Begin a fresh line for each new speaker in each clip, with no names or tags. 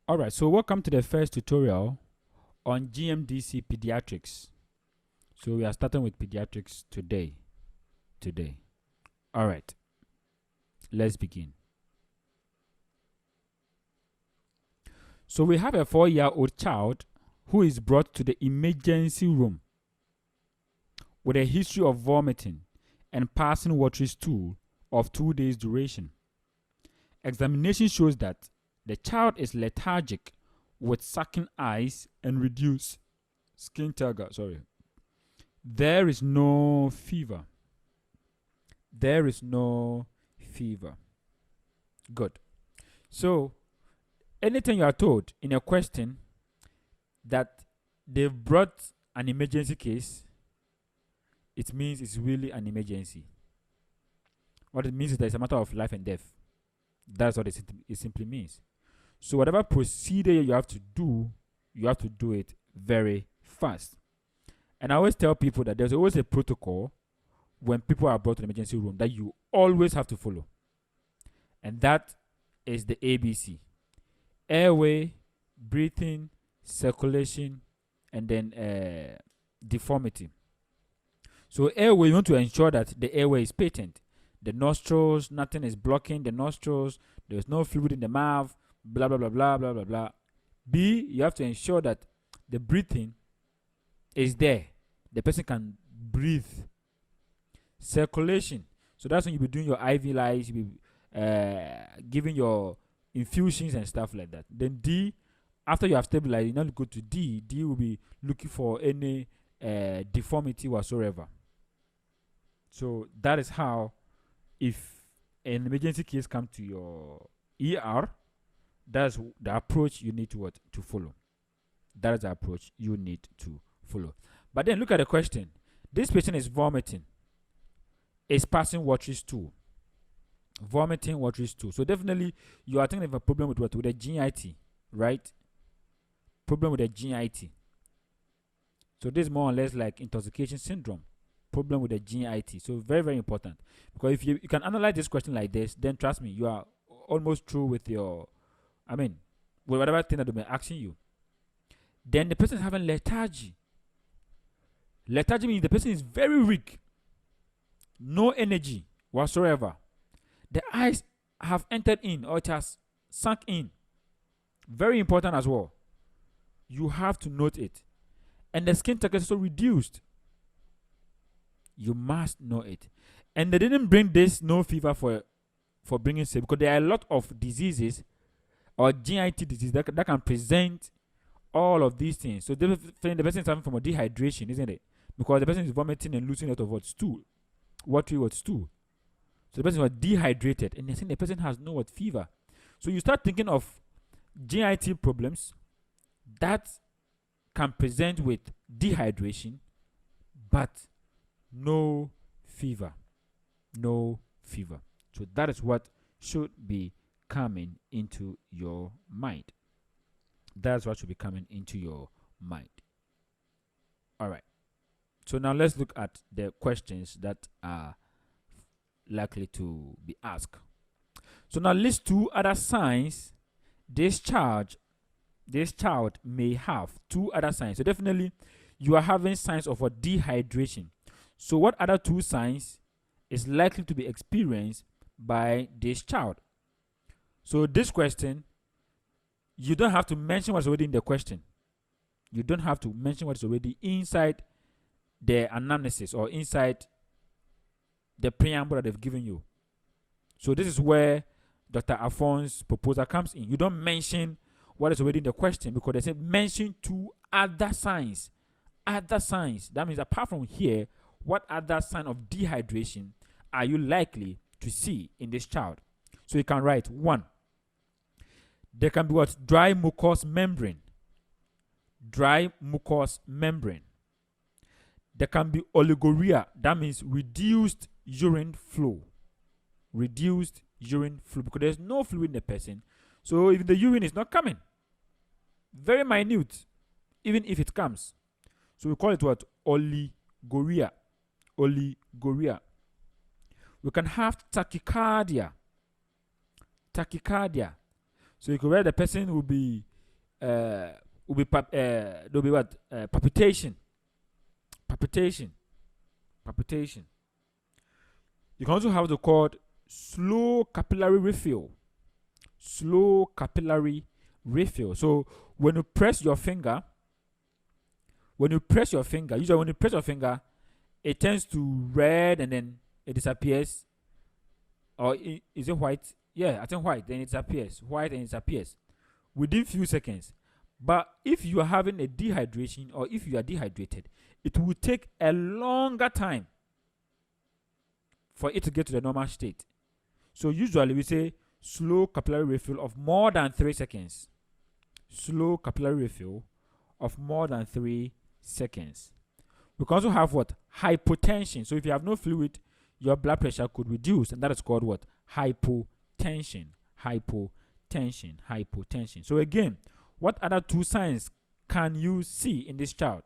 Alright, so welcome to the first tutorial on GMDC Pediatrics. So we are starting with Pediatrics today. Alright, let's begin. So we have a 4-year-old child who is brought to the emergency room with a history of vomiting and passing watery stool of 2 days duration. Examination shows that the child is lethargic with sucking eyes and reduced skin turgor. There is no fever. Good. So, anything you are told in a question that they've brought an emergency case, it means it's really an emergency. What it means is that it's a matter of life and death. That's what it simply means. So whatever procedure you have to do it very fast. And I always tell people that there's always a protocol when people are brought to the emergency room that you always have to follow. And that is the ABC. Airway, breathing, circulation, and then deformity. So airway, you want to ensure that the airway is patent. The nostrils, nothing is blocking the nostrils. There's no fluid in the mouth. Blah, blah, blah, blah, blah, blah, blah. B, you have to ensure that the breathing is there. The person can breathe. Circulation. So that's when you'll be doing your IV lines, you'll be giving your infusions and stuff like that. Then D, after you have stabilized, you now go to D. D will be looking for any deformity whatsoever. So that is how, if an emergency case comes to your ER, that's the approach you need to follow. That is the approach you need to follow. But then look at the question. This patient is vomiting. Is passing watery stool. Vomiting, watery stool. So definitely you are thinking of a problem with what? With a GIT, right? Problem with a GIT. So this is more or less like intoxication syndrome. Problem with the GIT. So very, very important. Because if you can analyze this question like this, then trust me, you are almost through with your, with whatever thing that they'll be asking you. Then the person is having lethargy. Lethargy means the person is very weak. No energy whatsoever. The eyes have entered in, or it has sunk in. Very important as well. You have to note it. And the skin texture is also reduced. You must know it. And they didn't bring this no fever for bringing sick, because there are a lot of diseases or GIT disease that can present all of these things. So the person is having from a dehydration, isn't it? Because the person is vomiting and losing a lot of stool. Watery stool. So the person was dehydrated, and they think the person has no fever. So you start thinking of GIT problems that can present with dehydration, but no fever. No fever. So that is what should be coming into your mind. That's what should be coming into your mind. All right. So now let's look at the questions that are likely to be asked. So now list 2 other signs this child may have. 2 other signs. So definitely you are having signs of a dehydration. So what other 2 signs is likely to be experienced by this child? So this question, you don't have to mention what's already in the question. You don't have to mention what's already inside the anamnesis or inside the preamble that they've given you. So this is where Dr. Afon's proposal comes in. You don't mention what is already in the question, because they say mention 2 other signs. Other signs. That means apart from here, what other sign of dehydration are you likely to see in this child? So you can write 1. There can be what? Dry mucous membrane. Dry mucous membrane. There can be oliguria. That means reduced urine flow. Reduced urine flow, because there's no fluid in the person. So if the urine is not coming, very minute, even if it comes. So we call it what? Oliguria. Oliguria. We can have tachycardia. Tachycardia. So you could write the person will be there'll be what? Palpitation. Palpitation. Palpitation. You can also have the called slow capillary refill. Slow capillary refill. So when you press your finger, usually when you press your finger, it turns to red and then it disappears. Or is it white? Yeah, I think white. Then it disappears. White and it disappears within few seconds. But if you are having a dehydration or if you are dehydrated, it will take a longer time for it to get to the normal state. So usually we say slow capillary refill of more than 3 seconds. Slow capillary refill of more than 3 seconds. We can also have what? Hypotension. So if you have no fluid, your blood pressure could reduce, and that is called what? Hypotension. Hypotension. Hypotension. So again, what other 2 signs can you see in this child?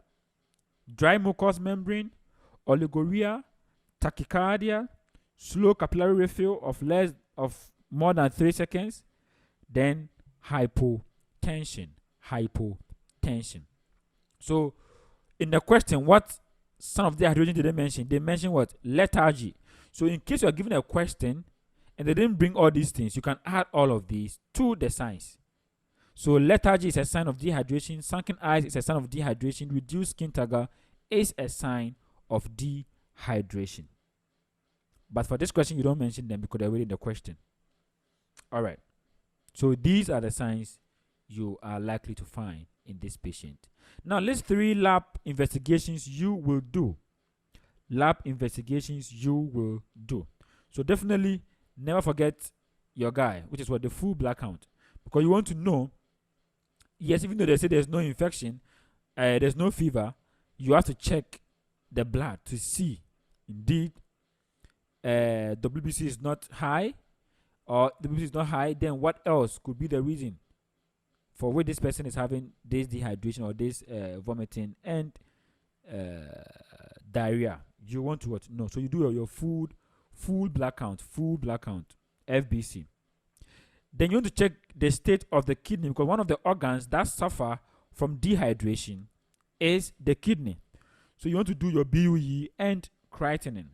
Dry mucous membrane, oliguria, tachycardia, slow capillary refill of more than 3 seconds, then hypotension. Hypotension. So in the question, what sign of dehydration did they mention? They mentioned what? Lethargy. So in case you are given a question and they didn't bring all these things, you can add all of these to the signs. So lethargy is a sign of dehydration. Sunken eyes is a sign of dehydration. Reduced skin turgor is a sign of dehydration. But for this question, you don't mention them because they're already in the question. All right. So these are the signs you are likely to find in this patient. Now, list 3 lab investigations you will do. Lab investigations you will do. So definitely never forget your guy, which is what? The full blood count. Because you want to know, yes, even though they say there's no infection, there's no fever, you have to check the blood to see indeed WBC is not high, or WBC is not high, then what else could be the reason for which this person is having this dehydration or this vomiting and diarrhea? You want to what? No. So you do your full blood count, FBC. Then you want to check the state of the kidney, because one of the organs that suffer from dehydration is the kidney. So you want to do your BUE and creatinine.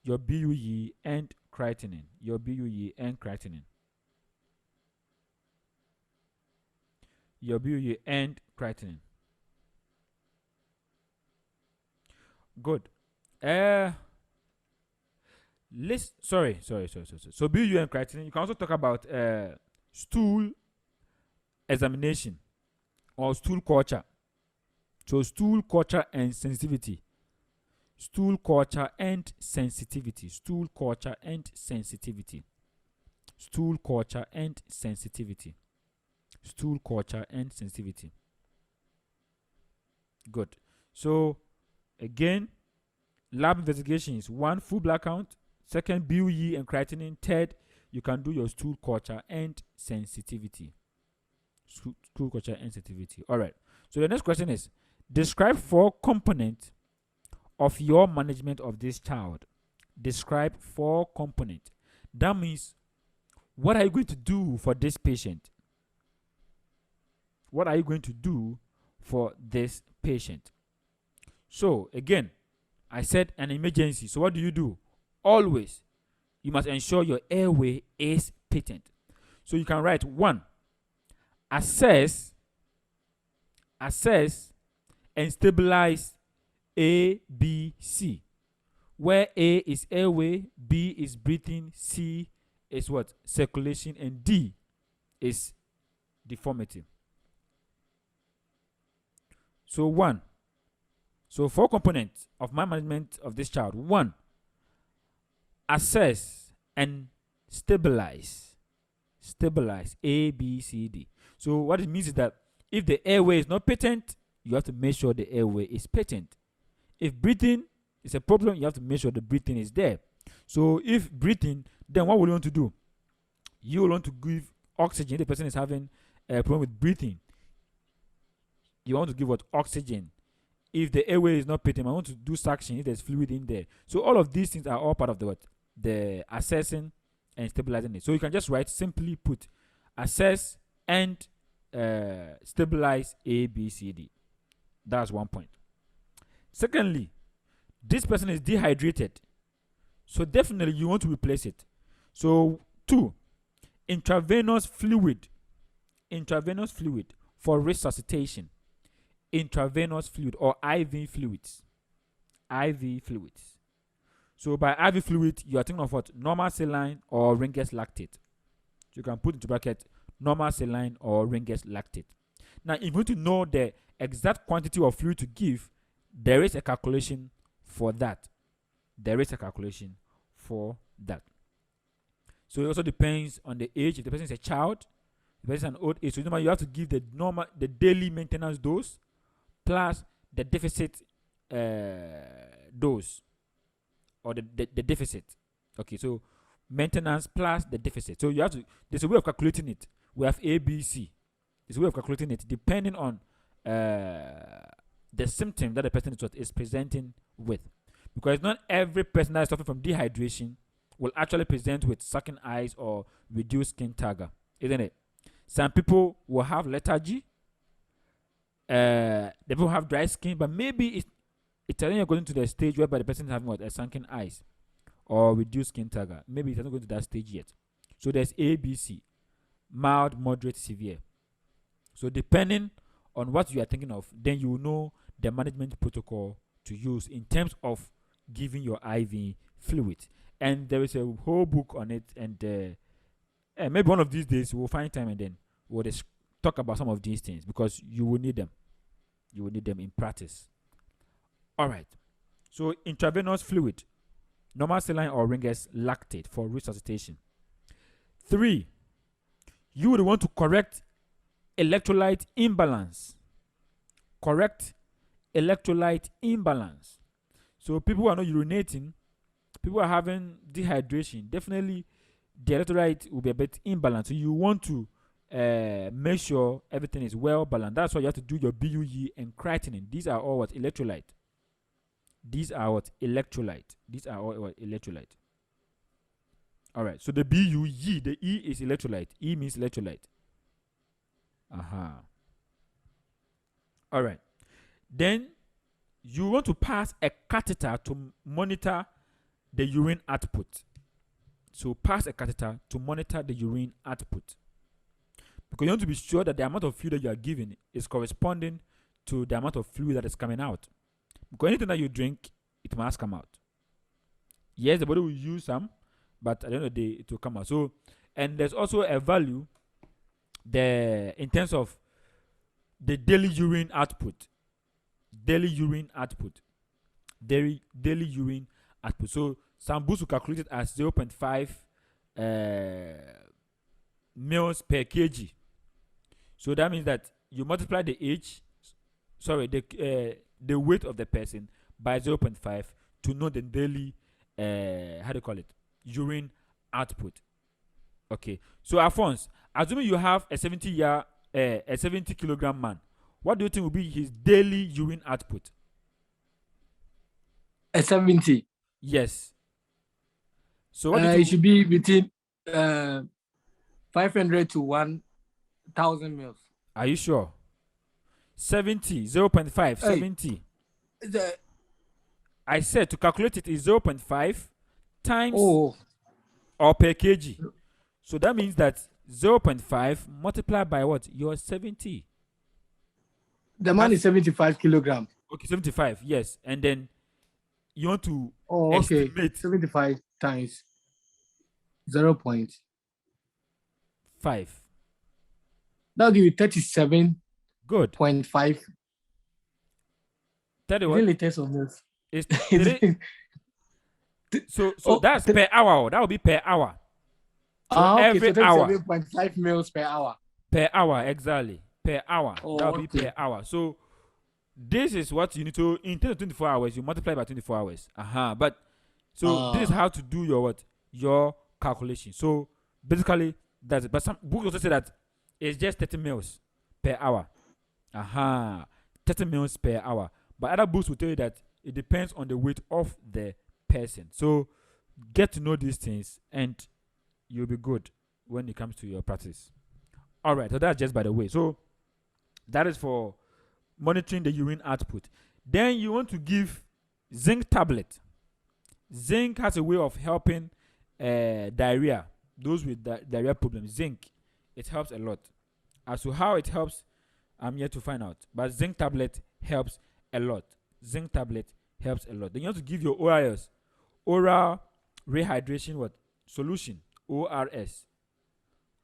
Your BUE and creatinine. Your BUE and creatinine. Your BUE and creatinine. Good. Sorry. So BUE and creatinine. You can also talk about stool examination or stool culture. So stool culture and sensitivity. Stool culture and sensitivity. Stool culture and sensitivity. Stool culture and sensitivity. Stool culture and sensitivity. Good. So again, lab investigations: 1, full blood count; 2, BUE and creatinine; 3, you can do your stool culture and sensitivity. Stool culture and sensitivity. All right. So the next question is: describe 4 components of your management of this child. Describe 4 components. That means, what are you going to do for this patient? What are you going to do for this patient? So again, I said an emergency. So what do? Always, you must ensure your airway is patent. So you can write 1, assess and stabilize A, B, C, where A is airway, B is breathing, C is what? Circulation, and D is deformity. So 1. So 4 components of my management of this child. 1, assess and stabilize. Stabilize A, B, C, D. So what it means is that if the airway is not patent, you have to make sure the airway is patent. If breathing is a problem, you have to make sure the breathing is there. So if breathing, then what will you want to do? You will want to give oxygen. If the person is having a problem with breathing, you want to give what? Oxygen. If the airway is not patent, I want to do suction if there's fluid in there. So all of these things are all part of the what? The assessing and stabilizing it. So you can just write, simply put, assess and stabilize A, B, C, D. That's one point. Secondly, this person is dehydrated, so definitely you want to replace it. So 2, intravenous fluid for resuscitation. Intravenous fluid or IV fluids. So by IV fluid, you are thinking of what? Normal saline or Ringer's lactate. So you can put into bracket normal saline or Ringer's lactate. Now, if you want to know the exact quantity of fluid to give, there is a calculation for that. So it also depends on the age. If the person is a child, if the person is an old age, so you have to give the daily maintenance dose plus the deficit dose, or the deficit. Okay, so maintenance plus the deficit. So you have to, there's a way of calculating it. We have A, B, C. There's a way of calculating it depending on the symptom that the person is presenting with. Because not every person that is suffering from dehydration will actually present with sucking eyes or reduced skin turgor, isn't it? Some people will have lethargy. They will have dry skin, but maybe it's already going to the stage whereby the person is having what? A sunken eyes or reduced skin turgor. Maybe it's not going to that stage yet. So there's A, B, C. Mild, moderate, severe. So depending on what you are thinking of, then you will know the management protocol to use in terms of giving your IV fluid. And there is a whole book on it, and maybe one of these days we'll find time and then we'll just talk about some of these things, because you will need them. You will need them in practice. All right. So intravenous fluid, normal saline or Ringer's lactate for resuscitation. 3, you would want to correct electrolyte imbalance. So people who are not urinating, people who are having dehydration, definitely the electrolyte will be a bit imbalanced. So you want to make sure everything is well balanced. That's why you have to do your BUE and creatinine. These are all what? Electrolyte. All right. So the BUE, the E is electrolyte. E means electrolyte. All right. Then you want to pass a catheter to monitor the urine output. So pass a catheter to monitor the urine output, because you want to be sure that the amount of fluid that you are giving is corresponding to the amount of fluid that is coming out. Because anything that you drink, it must come out. Yes, the body will use some, but at the end of the day, it will come out. So, and there's also a value in terms of the daily urine output. So some books will calculate it as 0.5 mils per kg. So that means that you multiply the weight of the person by 0.5 to know the daily urine output. Okay. So Alphonse, assuming you have a 70 kilogram man, what do you think will be his daily urine output?
A 70.
Yes. So
what it should be between 500 to 1,000 mils.
Are you sure? 70, 0.5, 70. I said to calculate it is 0.5 times or per kg. So that means that 0.5 multiplied by what? Your 70.
The man is 75 kilograms.
Okay, 75, yes. And then you want to
estimate 75 times 0.5. That'll give you 37.
Good.
0.5.
31
liters of milk.
So that's per hour. That will be per hour. So every
so
hour.
7.5 mils per hour.
Per hour, exactly. Per hour. That will be per hour. So this is what you need to, in 24 hours, you multiply by 24 hours. But so this is how to do your calculation. So basically that's it. But some books also say that it's just 30 mils per hour. 30 mils per hour. But other books will tell you that it depends on the weight of the person. So get to know these things and you'll be good when it comes to your practice. All right, so that's just by the way. So that is for monitoring the urine output. Then you want to give zinc tablet. Zinc has a way of helping diarrhea. Those with diarrhea problems, zinc, it helps a lot. As to how it helps, I'm yet to find out. But zinc tablet helps a lot. Zinc tablet helps a lot. Then you have to give your ORS, oral rehydration what solution, ORS.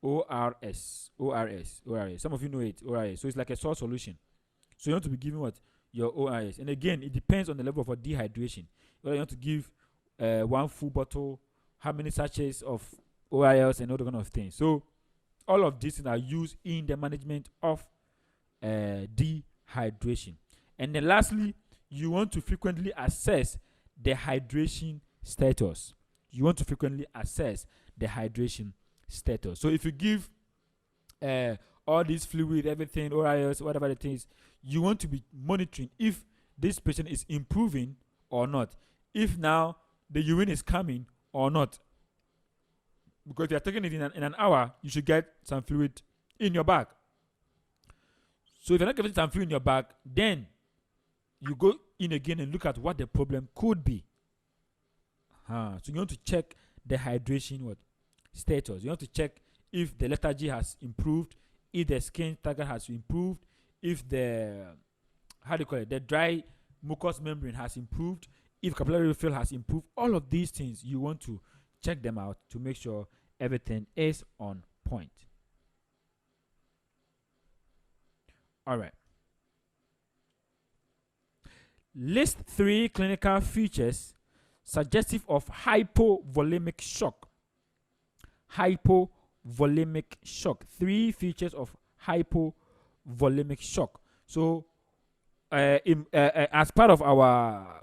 ORS. Some of you know it, ORS. So it's like a salt solution. So you want to be giving what? Your ORS. And again, it depends on the level of dehydration. Whether you want to give one full bottle, how many sachets of ORS, and all the kind of things. So all of these things are used in the management of dehydration. And then lastly, you want to frequently assess the hydration status. You want to frequently assess the hydration status. So if you give all this fluid, everything, ORS, whatever it is, you want to be monitoring if this patient is improving or not. If now the urine is coming or not. Because if you are taking it in an hour, you should get some fluid in your bag. So if you're not getting some fluid in your bag, then you go in again and look at what the problem could be. So you want to check the hydration status. You want to check if the lethargy has improved, if the skin target has improved, if the the dry mucous membrane has improved, if capillary refill has improved. All of these things you want to check them out to make sure everything is on point. All right. List 3 clinical features suggestive of hypovolemic shock. Hypovolemic shock. 3 features of hypovolemic shock. So, as part of our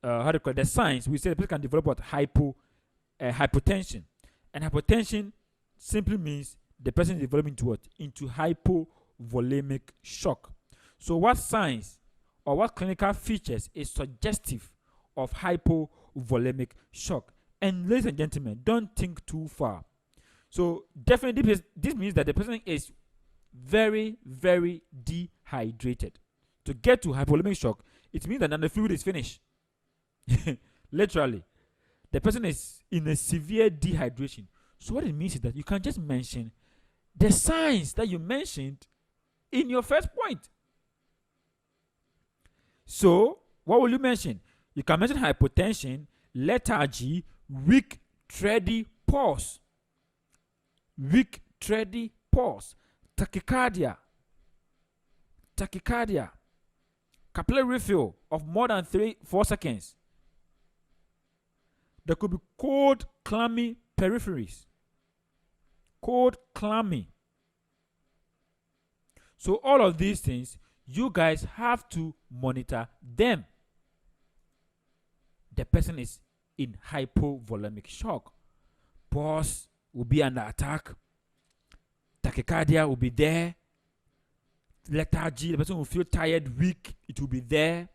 the signs, we say the person can develop what hypotension, and hypotension simply means the person is developing into what? Into hypovolemic shock. So, what signs or what clinical features is suggestive of hypovolemic shock? And ladies and gentlemen, don't think too far. So definitely this means that the person is very, very dehydrated. To get to hypovolemic shock, it means that the fluid is finished. Literally. The person is in a severe dehydration. So what it means is that you can just mention the signs that you mentioned in your first point. So what will you mention? You can mention hypotension, lethargy, weak, tready pulse, tachycardia, capillary refill of more than 4 seconds. There could be cold, clammy peripheries. Cold, clammy. So all of these things, you guys have to monitor them. The person is in hypovolemic shock. Pulse will be under attack. Tachycardia will be there. Lethargy, the person will feel tired, weak. It will be there.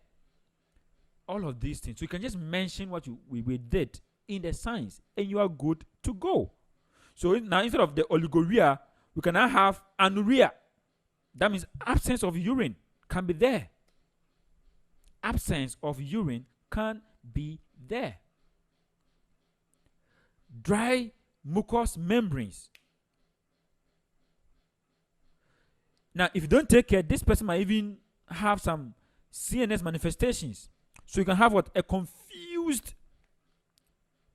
All of these things. So you can just mention what we did in the signs, and you are good to go. So now instead of the oliguria, we can now have anuria. That means absence of urine can be there. Absence of urine can be there. Dry mucous membranes. Now, if you don't take care, this person might even have some CNS manifestations. So you can have what? A confused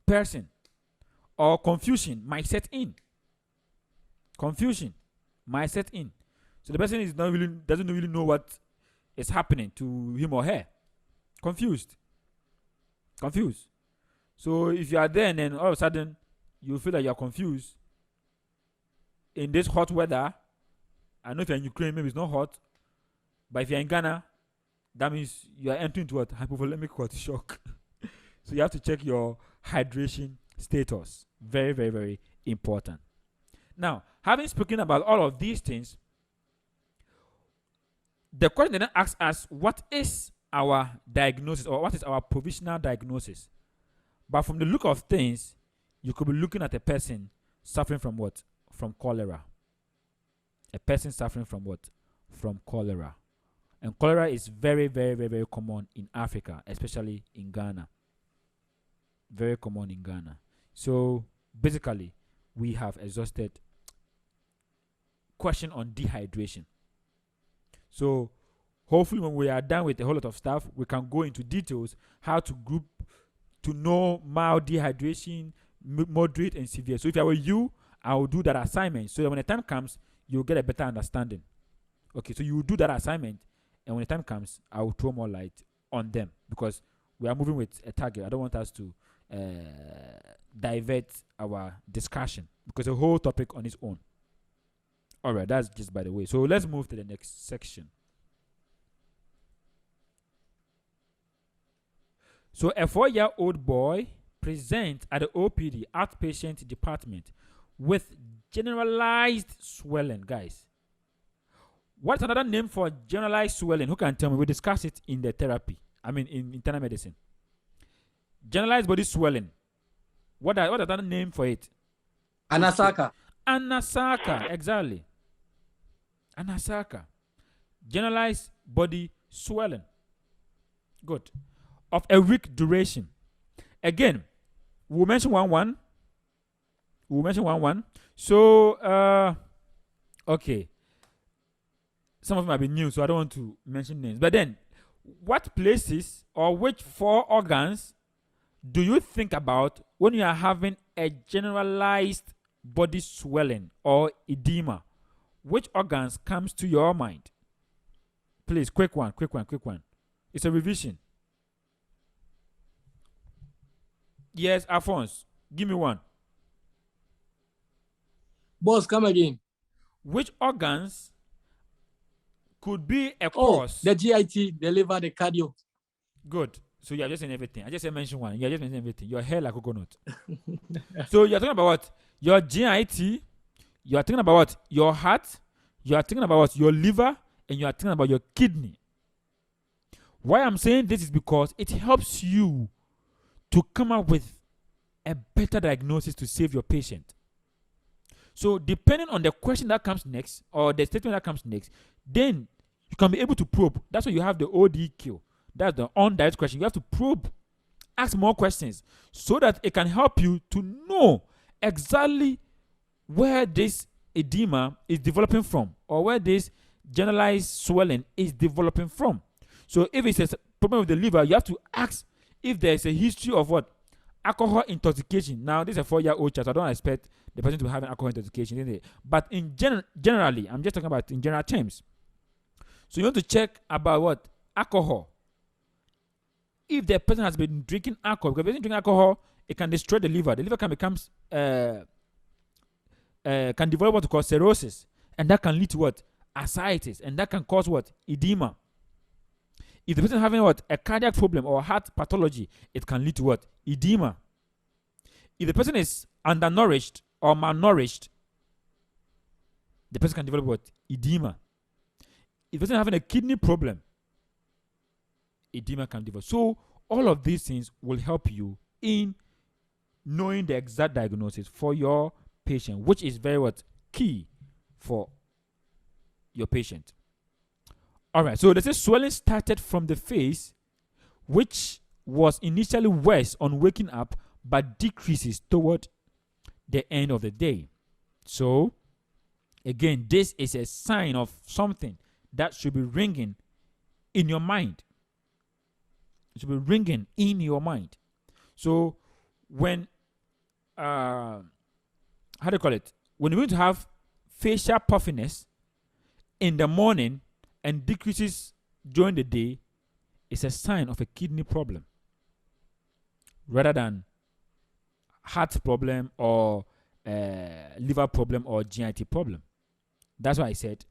person, or confusion might set in. Confusion might set in. So the person doesn't really know what is happening to him or her. Confused. So if you are there and then all of a sudden you feel that you are confused in this hot weather, I know if you're in Ukraine, maybe it's not hot, but if you're in Ghana, that means you are entering into what? Hypovolemic shock. So you have to check your hydration status. Very, very, very important. Now, having spoken about all of these things, the question then asks us, what is our diagnosis, or what is our provisional diagnosis? But from the look of things, you could be looking at a person suffering from what? From cholera. A person suffering from what? From cholera. And cholera is very, very, very, very common in Africa, especially in Ghana. Very common in Ghana. So basically, we have exhausted question on dehydration. So hopefully when we are done with a whole lot of stuff, we can go into details how to group to know mild dehydration, moderate and severe. So if I were you, I will do that assignment so that when the time comes, you'll get a better understanding. Okay, so you will do that assignment, and when the time comes, I will throw more light on them because we are moving with a target. I don't want us to divert our discussion because a whole topic on its own. All right, that's just by the way. So let's move to the next section. So a 4-year-old boy presents at the OPD outpatient department with generalized swelling. Guys, what's another name for generalized swelling? Who can tell me? We discuss it in the therapy. I mean, in internal medicine. Generalized body swelling. What is another name for it?
Anasaka.
Anasaka, exactly. Anasaka. Generalized body swelling. Good. Of a week duration. Again, we'll mention 1-1. We'll mention 1-1. So, okay. Some of them have been new, so I don't want to mention names. But then, what places or which 4 organs do you think about when you are having a generalized body swelling or edema? Which organs comes to your mind? Please, quick one. It's a revision. Yes, Alphonse, give me one.
Boss, come again.
Which organs could be a cause?
The GIT, the liver, the cardio.
Good. So you are just saying everything. I just mentioned one. You are just mentioning everything. Your hair like coconut. So you are talking about what? Your GIT. You are thinking about what? Your heart. You are thinking about what? Your liver. And you are thinking about your kidney. Why I'm saying this is because it helps you to come up with a better diagnosis to save your patient. So depending on the question that comes next or the statement that comes next, then you can be able to probe. That's why you have the ODQ. That's the on-direct question. You have to probe, ask more questions so that it can help you to know exactly where this edema is developing from or where this generalized swelling is developing from. So if it's a problem with the liver, you have to ask if there's a history of what? Alcohol intoxication. Now, this is a 4-year-old child, so I don't expect the person to have an alcohol intoxication, isn't it? But in generally, I'm just talking about in general terms. So you want to check about what? Alcohol. If the person has been drinking alcohol, because if they drink alcohol, it can destroy the liver. The liver can become can develop what we call cirrhosis, and that can lead to what? Ascites, and that can cause what? Edema. If the person is having what? A cardiac problem or heart pathology, it can lead to what? Edema. If the person is undernourished or malnourished, the person can develop what? Edema. If the person is having a kidney problem, edema can develop. So all of these things will help you in knowing the exact diagnosis for your patient, which is very what? Key for your patient. All right, so let's say swelling started from the face, which was initially worse on waking up, but decreases toward the end of the day. So, again, this is a sign of something that should be ringing in your mind. It should be ringing in your mind. So, when, how do you call it? When you're going to have facial puffiness in the morning, and decreases during the day, is a sign of a kidney problem rather than heart problem or liver problem or GIT problem. That's why I said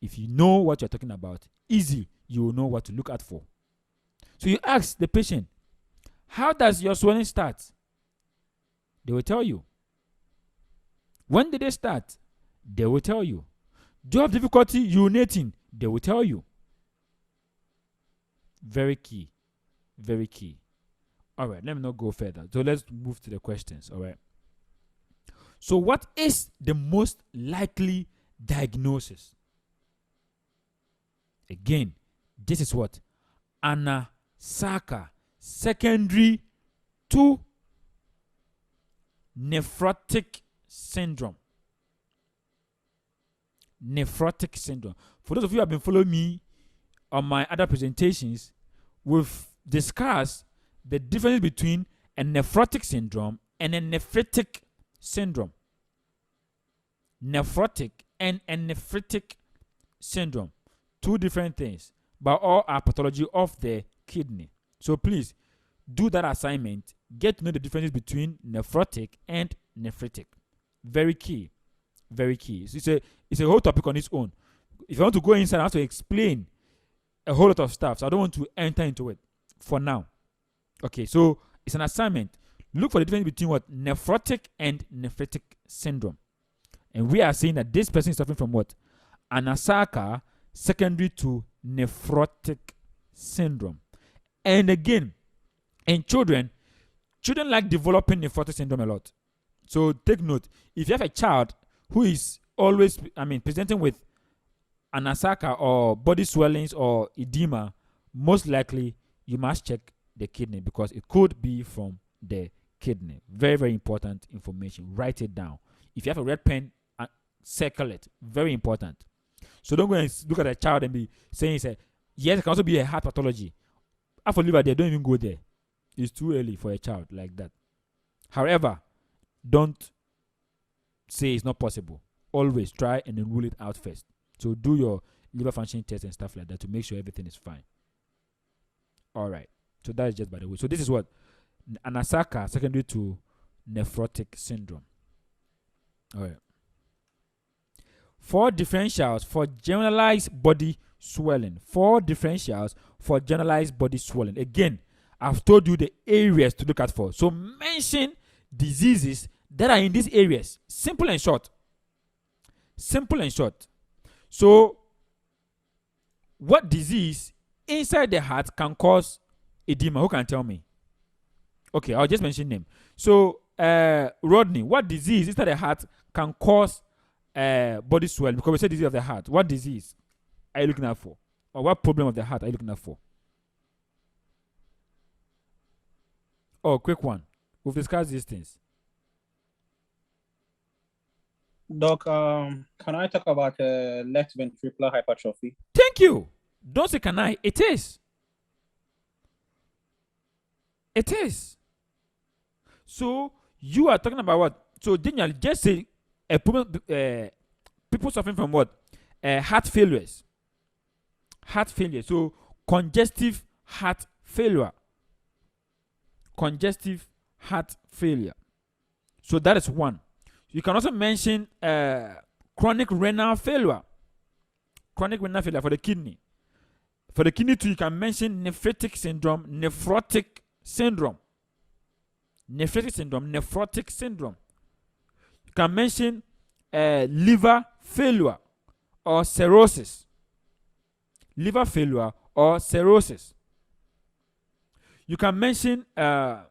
if you know what you're talking about, easy, you will know what to look out for. So you ask the patient, how does your swelling start? They will tell you. When did they start? They will tell you. Do you have difficulty urinating? They will tell you. Very key. Very key. All right, let me not go further. So let's move to the questions. All right. So what is the most likely diagnosis. Again, this is what? Anasaka, secondary to nephrotic syndrome. Nephrotic syndrome. For those of you who have been following me on my other presentations, we've discussed the difference between a nephrotic syndrome and a nephritic syndrome. Nephrotic and a nephritic syndrome. Two different things, but all are pathology of the kidney. So please do that assignment. Get to know the differences between nephrotic and nephritic. Very key. Very key. So it's a whole topic on its own. If I want to go inside, I have to explain a whole lot of stuff. So I don't want to enter into it for now. Okay, so it's an assignment. Look for the difference between what? Nephrotic and nephritic syndrome. And we are saying that this person is suffering from what? Anasaka, secondary to nephrotic syndrome. And again, in children like developing nephrotic syndrome a lot. So take note, if you have a child who is always, presenting with anasaka or body swellings or edema, most likely you must check the kidney because it could be from the kidney. Very, very important information. Write it down. If you have a red pen, circle it. Very important. So don't go and look at a child and be saying, yes, it can also be a heart pathology. After liver, they don't even go there. It's too early for a child like that. However, don't say it's not possible. Always try and then rule it out first. So do your liver function test and stuff like that to make sure everything is fine. All right. So that is just by the way. So this is what? Anasaka, secondary to nephrotic syndrome. All right. 4 differentials for generalized body swelling. 4 differentials for generalized body swelling. Again, I've told you the areas to look at for. So mention diseases that are in these areas. Simple and short. Simple and short. So, what disease inside the heart can cause edema? Who can tell me? Okay, I'll just mention them. So, Rodney, what disease inside the heart can cause body swelling? Because we said disease of the heart. What disease are you looking at for? Or what problem of the heart are you looking at for? Oh, quick one. We've discussed these things.
Doc, can I talk about left ventricular hypertrophy?
Thank you. Don't say can I. It is. It is. So you are talking about what? So Daniel, just say a problem, people suffering from what? Heart failures. Heart failure. So congestive heart failure. Congestive heart failure. So that is one. You can also mention chronic renal failure. Chronic renal failure for the kidney. For the kidney too, you can mention nephritic syndrome, nephrotic syndrome. Nephritic syndrome, nephrotic syndrome. You can mention liver failure or cirrhosis. Liver failure or cirrhosis. You can mention, how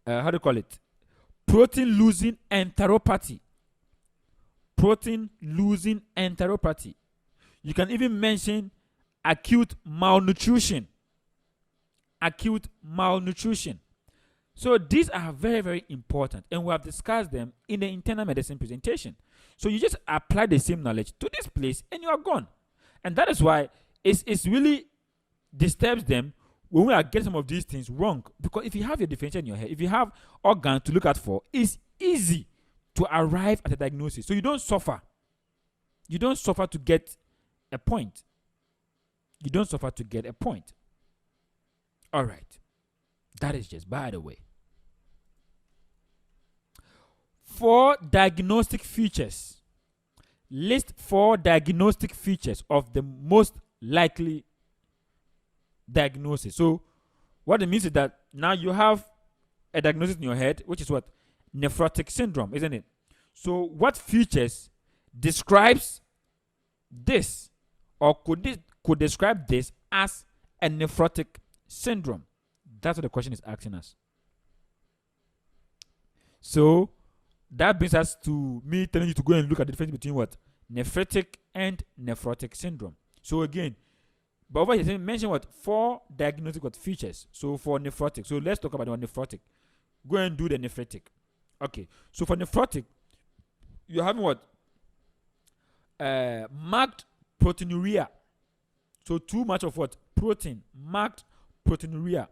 do you call it? Protein losing enteropathy. Protein losing enteropathy. You can even mention acute malnutrition. Acute malnutrition. So these are very, very important, and we have discussed them in the internal medicine presentation. So you just apply the same knowledge to this place, and you are gone. And that is why it's really disturbs them when we are getting some of these things wrong. Because if you have your differential in your head, if you have organs to look at for, it's easy to arrive at a diagnosis. So you don't suffer. You don't suffer to get a point. You don't suffer to get a point. All right. That is just by the way. 4 diagnostic features. List 4 diagnostic features of the most likely diagnosis. So what it means is that now you have a diagnosis in your head, which is what? Nephrotic syndrome, isn't it? So what features describes this, or could describe this as a nephrotic syndrome? That's what the question is asking us. So that brings us to me telling you to go and look at the difference between what? nephritic, and nephrotic syndrome. So again, but over here, mention what? 4 diagnostic what features. So for nephrotic, so let's talk about the nephrotic. Go and do the nephritic. Okay, so for nephrotic, you're having what? Marked proteinuria. So too much of what? Protein. Marked proteinuria.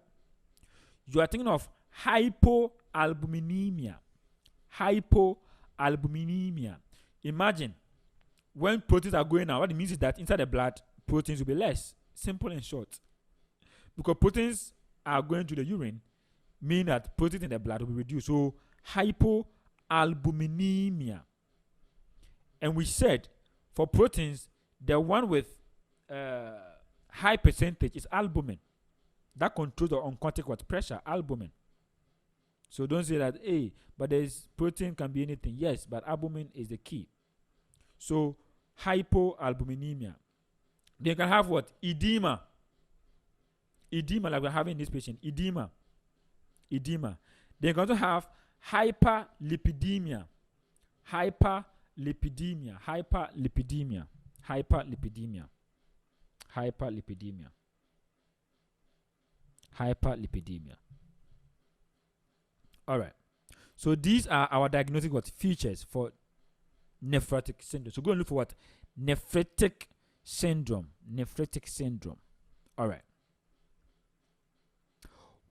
You are thinking of hypoalbuminemia. Hypoalbuminemia. Imagine when proteins are going out, what it means is that inside the blood, proteins will be less. Simple and short. Because proteins are going to the urine, mean that protein in the blood will be reduced. So hypoalbuminemia. And we said for proteins, the one with high percentage is albumin. That controls the oncotic what pressure, albumin. So don't say that, hey, but there's protein can be anything. Yes, but albumin is the key. So hypoalbuminemia. They can have what? Edema. Edema, like we're having this patient. Edema. They can also have hyperlipidemia. All right. So these are our diagnostic what features for nephrotic syndrome. So go and look for what? Nephritic syndrome. All right.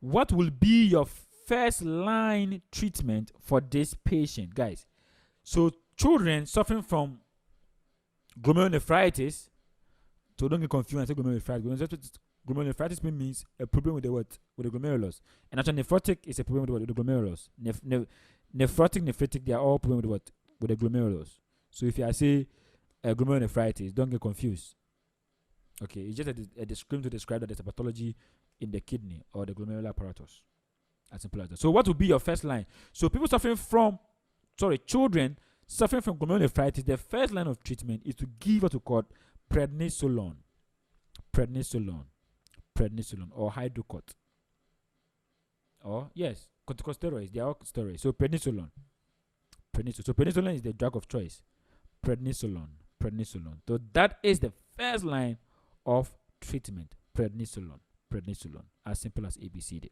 What will be your first line treatment for this patient, guys? So children suffering from glomerulonephritis, so don't get confused and say glomerulonephritis. Glomerulonephritis means a problem with the what? With the glomerulus. And actually nephrotic is a problem with the glomerulus. Nephrotic, nephritic, they are all problems with what? With the glomerulus. So if I say glomerulonephritis, don't get confused. Okay, it's just a description to describe that there's a pathology in the kidney or the glomerular apparatus. As simple as that. So what will be your first line? So children suffering from glomerulonephritis, the first line of treatment is to give what we call prednisolone or hydrocot. Or yes, corticosteroids, they are all steroids. So prednisolone. So prednisolone is the drug of choice. Prednisolone. So that is the first line of treatment. Prednisolone. As simple as ABCD.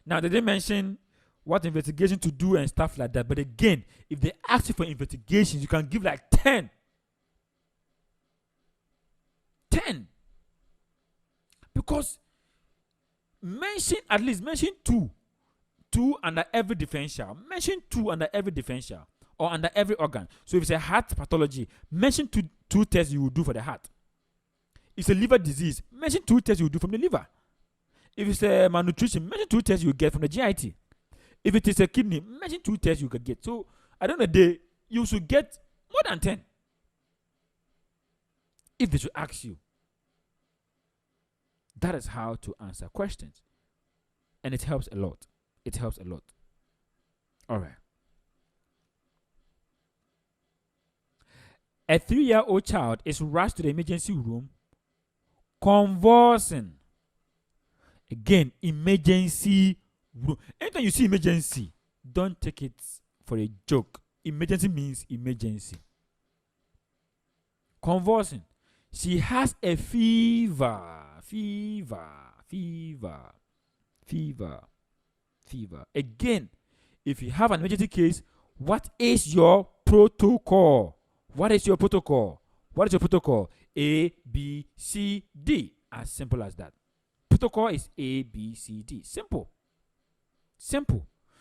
Now, they didn't mention what investigation to do and stuff like that. But again, if they ask you for investigations, you can give like 10. 10. Because mention 2. 2 under every differential. Mention 2 under every differential or under every organ. So if it's a heart pathology, mention two tests you will do for the heart. If it's a liver disease, mention 2 tests you will do from the liver. If it's a malnutrition, mention 2 tests you get from the GIT. If it is a kidney, mention 2 tests you could get. So at the end of the day, you should get more than 10. If they should ask you. That is how to answer questions. And it helps a lot. All right. A 3-year-old child is rushed to the emergency room convulsing. Again, emergency room. Anytime you see emergency, don't take it for a joke. Emergency means emergency. Convulsing. She has a fever. Again, if you have an emergency case, what is your protocol? A, B, C, D. As simple as that. Protocol is A, B, C, D. Simple.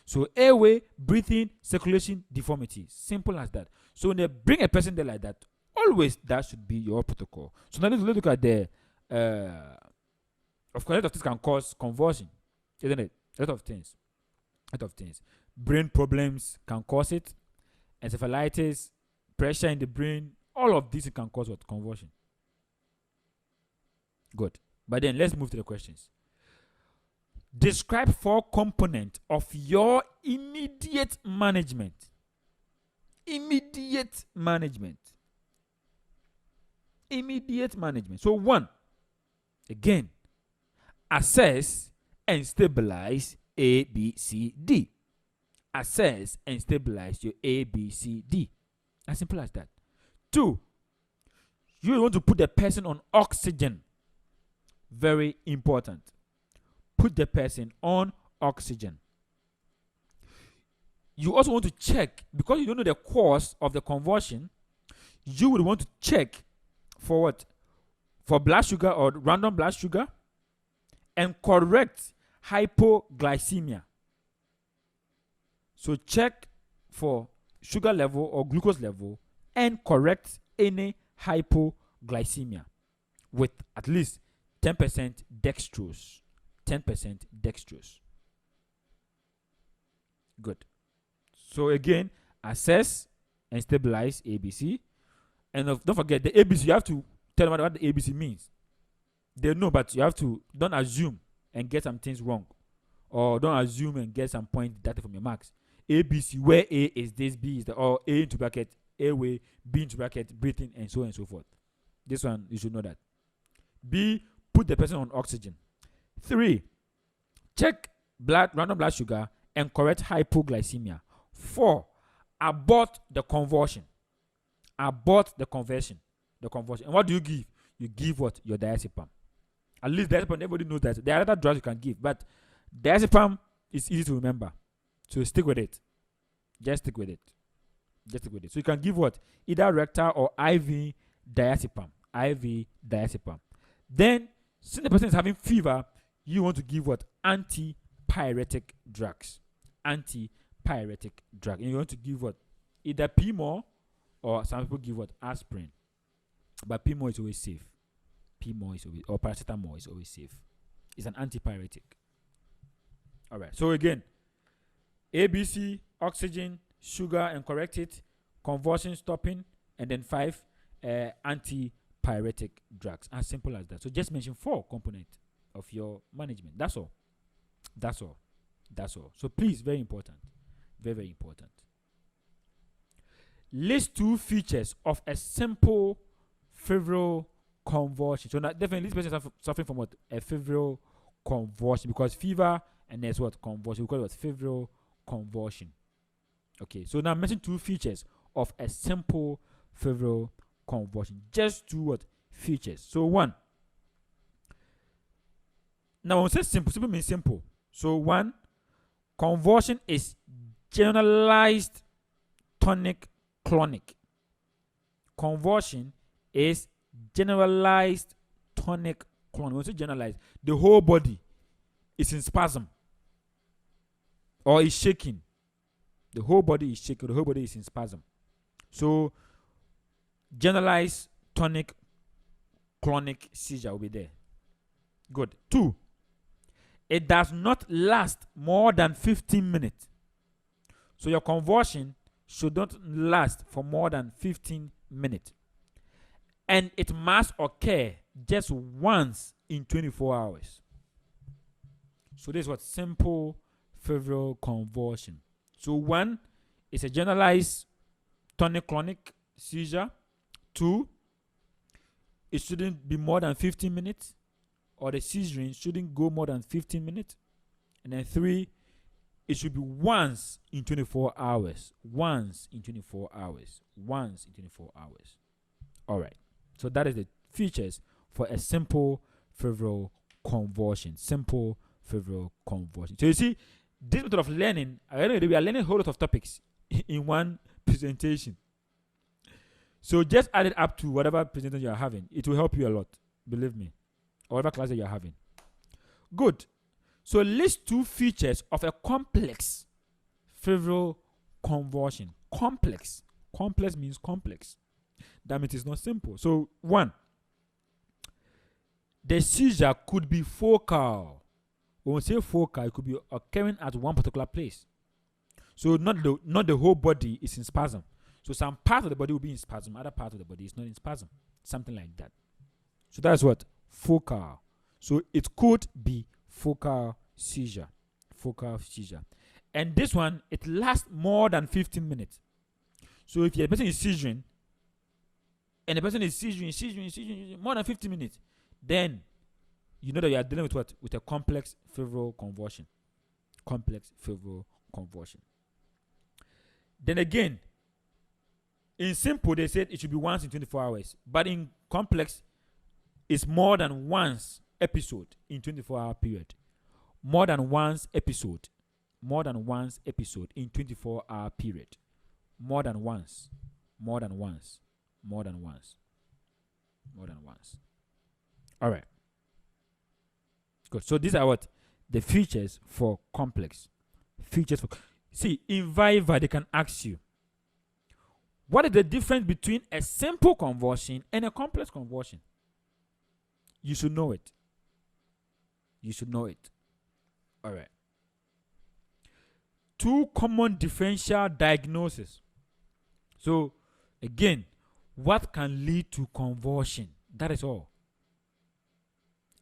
So airway, breathing, circulation, deformity. Simple as that. So when they bring a person there like that, always that should be your protocol. So now let's look at the of course, a lot of things can cause convulsion, isn't it? A lot of things. Brain problems can cause it. Encephalitis, pressure in the brain, all of these can cause what? Convulsion. Good. But then let's move to the questions. Describe 4 components of your immediate management. So 1, again, assess and stabilize A, B, C, D. Assess and stabilize your A, B, C, D. As simple as that. 2, you want to put the person on oxygen. Very important. Put the person on oxygen. You also want to check, because you don't know the cause of the convulsion, you would want to check for what? For blood sugar or random blood sugar, and correct hypoglycemia. So check for sugar level or glucose level and correct any hypoglycemia with at least 10% dextrose. 10% dextrose. Good. So again, assess and stabilize ABC. And don't forget the ABC, you have to tell them what the ABC means. They know, but you have to, don't assume and get some things wrong. Or don't assume and get some point data from your marks. ABC, where A is this, B is the, or A into bracket, A way, B into bracket, breathing, and so on and so forth. This one, you should know that. B, put the person on oxygen. 3, check random blood sugar and correct hypoglycemia. 4, abort the convulsion. Abort the convulsion. And what do you give? You give what? Your diazepam. At least diazepam, everybody knows that. There are other drugs you can give, but diazepam is easy to remember. So stick with it. Just stick with it. So you can give what? Either rectal or IV diazepam. IV diazepam. Then, since the person is having fever, you want to give what? Antipyretic drugs. Antipyretic drug. And you want to give what? Either PMO, or some people give what? Aspirin. But PMO is always safe. PMO is always, or paracetamol is always safe. It's an antipyretic. All right. So again, ABC, oxygen, sugar, and correct it. Convulsion stopping, and then 5 antipyretic drugs. As simple as that. So just mention 4 components of your management. That's all. So please, very important. Very important. List 2 features of a simple febrile convulsion. So now definitely this person is suffering from what? A febrile convulsion, because fever and there's what? Convulsion. We call it what? Febrile convulsion. Okay, so now mention 2 features of a simple febrile convulsion. Just 2 what? Features. So 1. Now when we say simple, simple means simple. So 1, convulsion is generalized tonic clonic. Convulsion is generalized tonic clonic. When we say generalized, the whole body is in spasm or is shaking. The whole body is shaking. The whole body is in spasm. So generalized tonic clonic seizure will be there. Good. 2, it does not last more than 15 minutes. So your convulsion should not last for more than 15 minutes. And it must occur just once in 24 hours. So this is what simple febrile convulsion. So 1 is a generalized tonic-clonic seizure. 2, it shouldn't be more than 15 minutes, or the seizure shouldn't go more than 15 minutes. And then 3, it should be once in 24 hours. Once in 24 hours. Once in 24 hours. All right. So that is the features for a simple febrile convulsion. Simple febrile convulsion. So you see, this method of learning, we are learning a whole lot of topics in one presentation. So just add it up to whatever presentation you are having. It will help you a lot, believe me. Or whatever class that you are having. Good. So list 2 features of a complex febrile convulsion. Complex. Complex means complex. That means it's not simple. So 1, the seizure could be focal. When we say focal, it could be occurring at one particular place. So not the whole body is in spasm. So some part of the body will be in spasm, other part of the body is not in spasm. Something like that. So that's what? Focal. So it could be focal seizure. Focal seizure. And this one, it lasts more than 15 minutes. So if the person is seizuring, and the person is seizuring more than 15 minutes, then you know that you are dealing with what? With a complex febrile convulsion. Complex febrile convulsion. Then again, In simple, they said it should be once in 24 hours. But in complex, it's more than once episode in 24-hour period. More than once episode. More than once episode in 24-hour period. More than once. More than once. More than once. More than once. All right. Good. So these are what? The features for complex. Features for... See, in Viva, they can ask you, what is the difference between a simple convulsion and a complex convulsion? You should know it. You should know it. All right. 2 common differential diagnoses. So, again, what can lead to convulsion? That is all.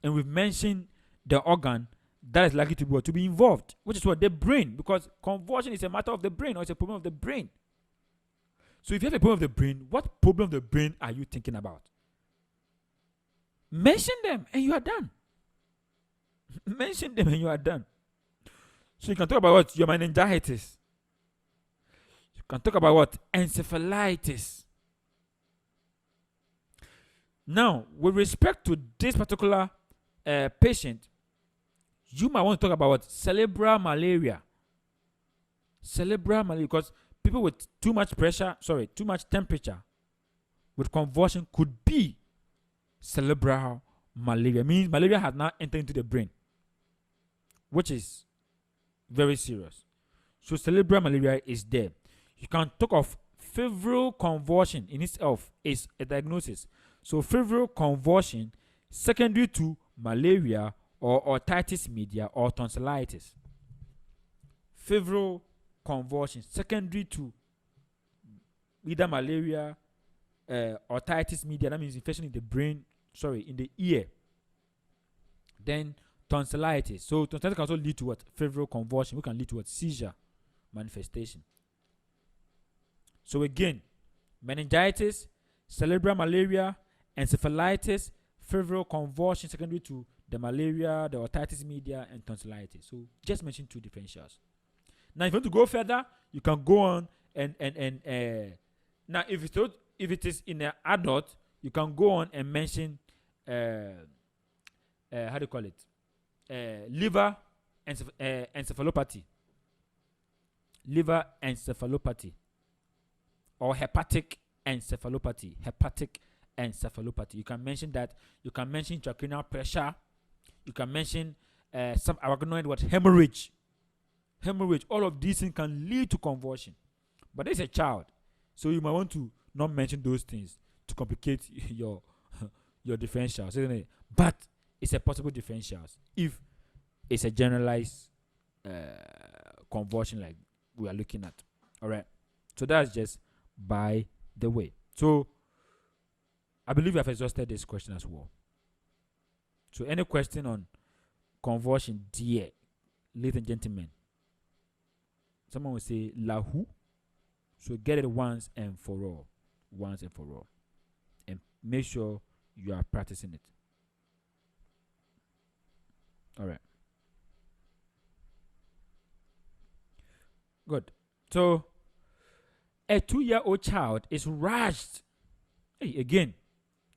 And we've mentioned the organ that is likely to be involved, which is what? The brain, because convulsion is a matter of the brain, or it's a problem of the brain. So if you have a problem of the brain, what problem of the brain are you thinking about? Mention them and you are done. Mention them and you are done. So you can talk about what? Your meningitis. You can talk about what? Encephalitis. Now, with respect to this particular patient, you might want to talk about what? Cerebral malaria. Cerebral malaria, because people with too much temperature with convulsion could be cerebral malaria. Means malaria has now entered into the brain, which is very serious. So cerebral malaria is there. You can talk of febrile convulsion in itself is a diagnosis. So febrile convulsion secondary to malaria or otitis media or tonsillitis. Febrile convulsion secondary to either malaria, otitis media, that means infection in the brain, in the ear. Then tonsillitis. So tonsillitis can also lead to what? Febrile convulsion, which can lead to what? Seizure manifestation. So again, meningitis, cerebral malaria, encephalitis, febrile convulsion secondary to the malaria, the otitis media, and tonsillitis. So just mention 2 differentials. Now, if you want to go further, you can go on and now if it is in an adult, you can go on and mention how do you call it? Liver encephalopathy. Liver encephalopathy. Or hepatic encephalopathy. Hepatic encephalopathy. You can mention that. You can mention intracranial pressure. You can mention some arachnoid hemorrhage. Hemorrhage. All of these things can lead to convulsion. But it's a child, so you might want to not mention those things to complicate your differentials, isn't it? But it's a possible differentials if it's a generalized convulsion like we are looking at. All right. So that's just by the way. So I believe we have exhausted this question as well. So any question on convulsion, dear ladies and gentlemen, someone will say lahu. So get it once and for all. Once and for all. And make sure you are practicing it. All right. Good. So a 2-year-old child is rushed.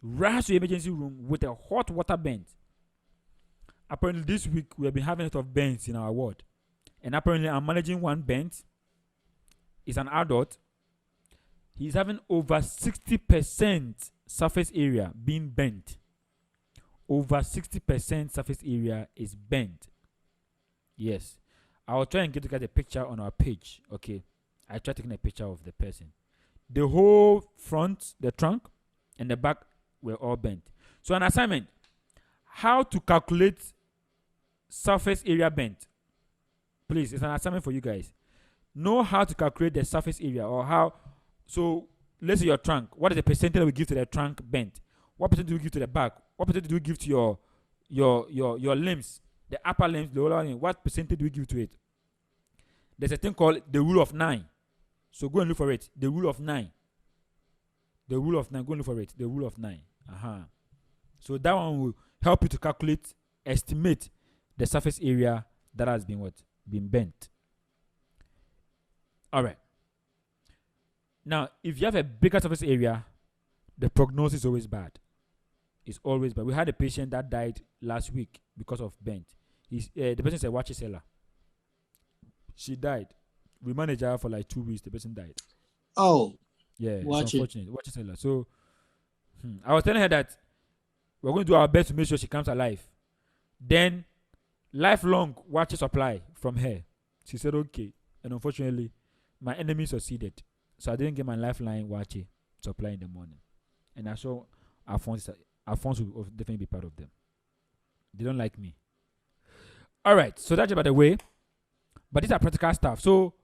Rushed to the emergency room with a hot water bend. Apparently this week we have been having a lot of bends in our ward. And apparently I'm managing one bend. He's an adult. He's having over 60% surface area being bent. Over 60% surface area is bent. Yes. I'll try and get a picture on our page. Okay. I tried taking a picture of the person. The whole front, the trunk, and the back were all bent. So an assignment. How to calculate surface area bent. Please, it's an assignment for you guys. Know how to calculate the surface area or how. So let's say your trunk. What is the percentage we give to the trunk bent? What percentage do we give to the back? What percentage do we give to your limbs? The upper limbs, the lower limbs. What percentage do we give to it? There's a thing called the rule of 9. So go and look for it. The rule of 9. The rule of 9. Go and look for it. The rule of 9. So that one will help you to calculate, estimate the surface area that has been what? Been bent. All right. Now, if you have a bigger surface area, the prognosis is always bad. It's always bad. We had a patient that died last week because of bent. The person is a watch seller. She died. We managed her for like 2 weeks. The person died.
Oh,
Yeah, it's
watch it.
unfortunate. Watch seller. So, I was telling her that we're going to do our best to make sure she comes alive. Then, lifelong watch supply from her. She said, okay. And unfortunately, my enemy succeeded. So I didn't get my lifeline watch supply in the morning. And I saw Alphonse will definitely be part of them. They don't like me. All right. So that's by the way. But these are practical stuff. So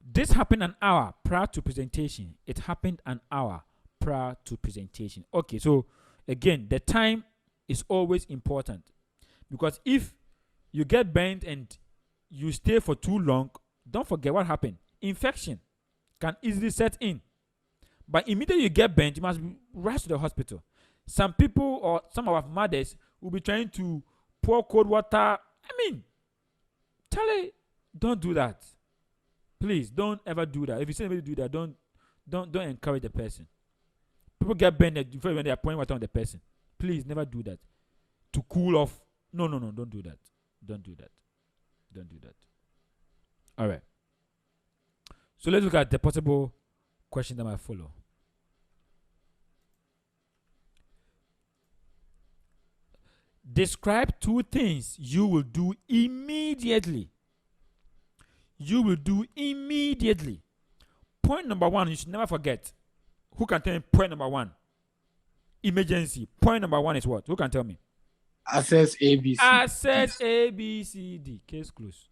this happened an hour prior to presentation. It happened an hour prior to presentation. Okay. So again, the time is always important. Because if you get bent and you stay for too long, don't forget what happened. Infection can easily set in. But immediately you get bent, you must rush to the hospital. Some people or some of our mothers will be trying to pour cold water. I mean, Charlie, don't do that. Please, don't ever do that. If you see anybody do that, don't encourage the person. People get bent when they are pouring water on the person. Please, never do that. To cool off. No, don't do that. Don't do that. Don't do that. All right. So let's look at the possible question that might follow. Describe 2 things you will do immediately. You will do immediately. Point number 1, you should never forget. Who can tell me point number 1? Emergency. Point number 1 is what? Who can tell me?
Assess ABC.
Assess ABCD. Case closed.